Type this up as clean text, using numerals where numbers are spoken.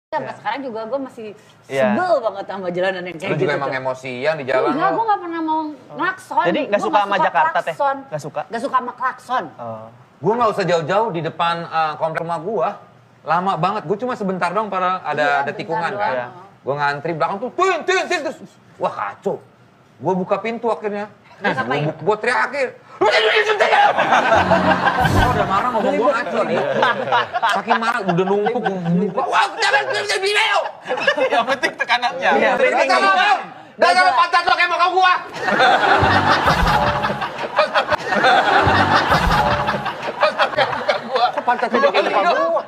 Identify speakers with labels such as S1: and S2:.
S1: Sampai sekarang juga gue masih sebel banget sama jalanan yang kayak
S2: Lu
S1: gitu.
S2: juga emang emosian di jalan.
S1: Enggak, gue gak pernah mau ngelakson.
S3: Jadi nggak suka sama Jakarta teh?
S1: Klakson.
S3: Nggak suka?
S1: Gak suka sama klakson.
S2: Gue nggak usah jauh-jauh di depan komplek rumah gue. Lama banget. Gue cuma sebentar dong para ada tikungan
S1: bentar
S2: kan.
S1: doang.
S2: Gue ngantri belakang tuh, tin terus. Wah kacau. Gue buka pintu akhirnya. Gue teriakin. Lu jadi ya? Udah marah ngomong gue ngaco nih. Saking marah udah numpuk. Wah jangan video.
S3: Yang penting tekanannya.
S2: Gak salah pantat lo kayak muka gua. Pantat lo kayak muka gua.